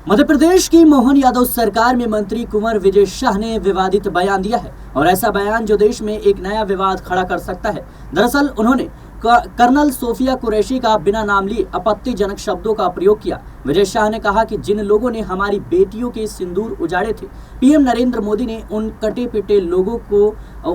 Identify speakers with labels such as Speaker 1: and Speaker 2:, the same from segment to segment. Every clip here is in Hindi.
Speaker 1: मध्य प्रदेश की मोहन यादव सरकार में मंत्री कुंवर विजय शाह ने विवादित बयान दिया है और ऐसा बयान जो देश में एक नया विवाद खड़ा कर सकता है। दरअसल उन्होंने कर्नल सोफिया कुरैशी का बिना नाम लिए आपत्तिजनक शब्दों का प्रयोग किया। विजय शाह ने कहा कि जिन लोगों ने हमारी बेटियों के सिंदूर उजाड़े थे, पीएम नरेंद्र मोदी ने उन कटे पिटे लोगों को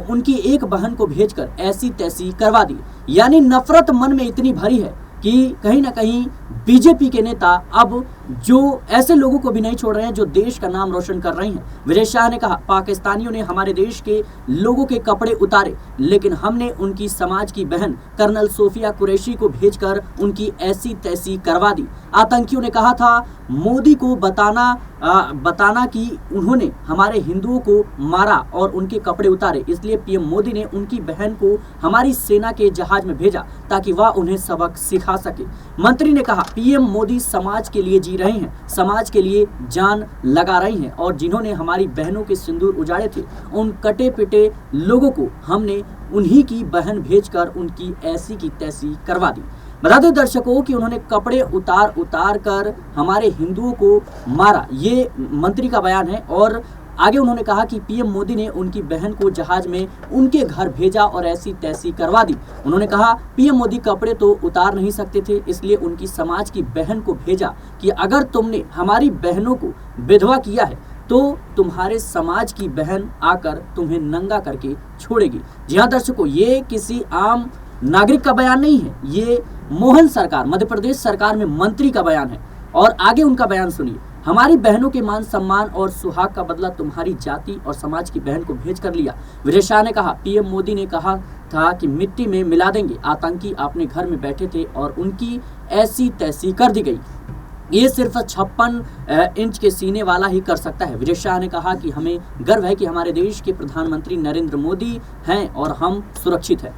Speaker 1: उनकी एक बहन को भेजकर ऐसी तैसी करवा दी। यानी नफरत मन में इतनी भरी है कि कहीं ना कहीं बीजेपी के नेता अब जो ऐसे लोगों को भी नहीं छोड़ रहे हैं जो देश का नाम रोशन कर रहे हैं। विजय शाह ने कहा, पाकिस्तानियों ने हमारे देश के लोगों के कपड़े उतारे, लेकिन हमने उनकी समाज की बहन कर्नल सोफिया कुरैशी को भेजकर उनकी ऐसी तैसी करवा दी। आतंकियों ने कहा था मोदी को बताना कि उन्होंने हमारे हिंदुओं को मारा और उनके कपड़े उतारे, इसलिए पीएम मोदी ने उनकी बहन को हमारी सेना के जहाज में भेजा ताकि वह उन्हें सबक सिखा सके। मंत्री ने कहा, पीएम मोदी समाज के लिए जी रहे हैं, समाज के लिए जान लगा रहे हैं और जिन्होंने हमारी बहनों के सिंदूर उजाड़े थे, उन कटे पिटे लोगों को हमने उन्हीं की बहन भेजकर उनकी ऐसी की तैसी करवा दी। बता दें दर्शकों कि उन्होंने कपड़े उतार कर हमारे हिंदुओं को मारा, ये मंत्री का बयान है। और आगे उन्होंने कहा कि पीएम मोदी ने उनकी बहन को जहाज में उनके घर भेजा और ऐसी तैसी करवा दी। उन्होंने कहा पीएम मोदी कपड़े तो उतार नहीं सकते थे, इसलिए उनकी समाज की बहन को भेजा कि अगर तुमने हमारी बहनों को विधवा किया है तो तुम्हारे समाज की बहन आकर तुम्हें नंगा करके छोड़ेगी। जी हाँ दर्शकों, ये किसी आम नागरिक का बयान नहीं है, ये मोहन सरकार, मध्य प्रदेश सरकार में मंत्री का बयान है। और आगे उनका बयान सुनिए, हमारी बहनों के मान सम्मान और सुहाग का बदला तुम्हारी जाति और समाज की बहन को भेज कर लिया। विजय शाह ने कहा, पीएम मोदी ने कहा था कि मिट्टी में मिला देंगे, आतंकी अपने घर में बैठे थे और उनकी ऐसी तैसी कर दी गई। ये सिर्फ 56 इंच के सीने वाला ही कर सकता है। विजय शाह ने कहा कि हमें गर्व है कि हमारे देश के प्रधानमंत्री नरेंद्र मोदी हैं और हम सुरक्षित हैं।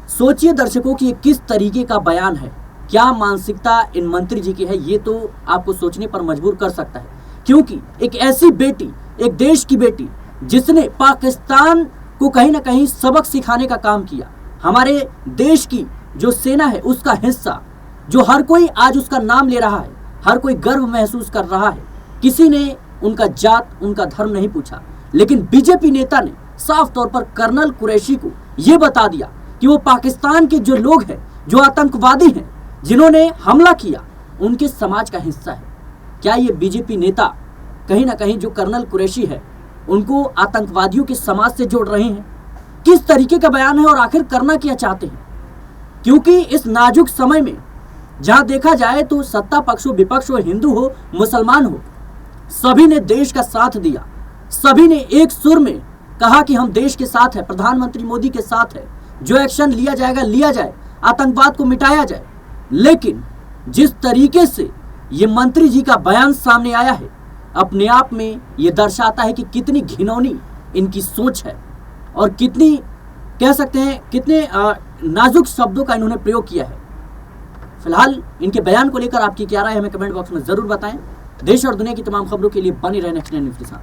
Speaker 1: सोचिए दर्शकों कि ये किस तरीके का बयान है, क्या मानसिकता इन मंत्री जी की है, ये तो आपको सोचने पर मजबूर कर सकता है। क्योंकि एक ऐसी बेटी, एक देश की बेटी जिसने पाकिस्तान को कहीं ना कहीं सबक सिखाने का काम किया, हमारे देश की जो सेना है उसका हिस्सा, जो हर कोई आज उसका नाम ले रहा है, हर कोई गर्व महसूस कर रहा है, किसी ने उनका जात, उनका धर्म नहीं पूछा। लेकिन बीजेपी नेता ने साफ तौर पर कर्नल कुरैशी को यह बता दिया कि वो पाकिस्तान के जो लोग हैं, जो आतंकवादी हैं, जिन्होंने हमला किया, उनके समाज का हिस्सा है। क्या ये बीजेपी नेता कहीं ना कहीं जो कर्नल कुरैशी है उनको आतंकवादियों के समाज से जोड़ रहे हैं? किस तरीके का बयान है और आखिर करना क्या चाहते हैं? क्योंकि इस नाजुक समय में जहां देखा जाए तो सत्ता पक्ष हो, विपक्ष हो, हिंदू हो, मुसलमान हो, सभी ने देश का साथ दिया, सभी ने एक सुर में कहा कि हम देश के साथ है, प्रधानमंत्री मोदी के साथ है, जो एक्शन लिया जाएगा लिया जाए, आतंकवाद को मिटाया जाए। लेकिन जिस तरीके से ये मंत्री जी का बयान सामने आया है, अपने आप में ये दर्शाता है कि कितनी घिनौनी इनकी सोच है और कितनी, कह सकते हैं, कितने नाजुक शब्दों का इन्होंने प्रयोग किया है। फिलहाल इनके बयान को लेकर आपकी क्या राय है, हमें कमेंट बॉक्स में जरूर बताएं। देश और दुनिया की तमाम खबरों के लिए बने रहें नेक्स्ट न्यूज़ के साथ।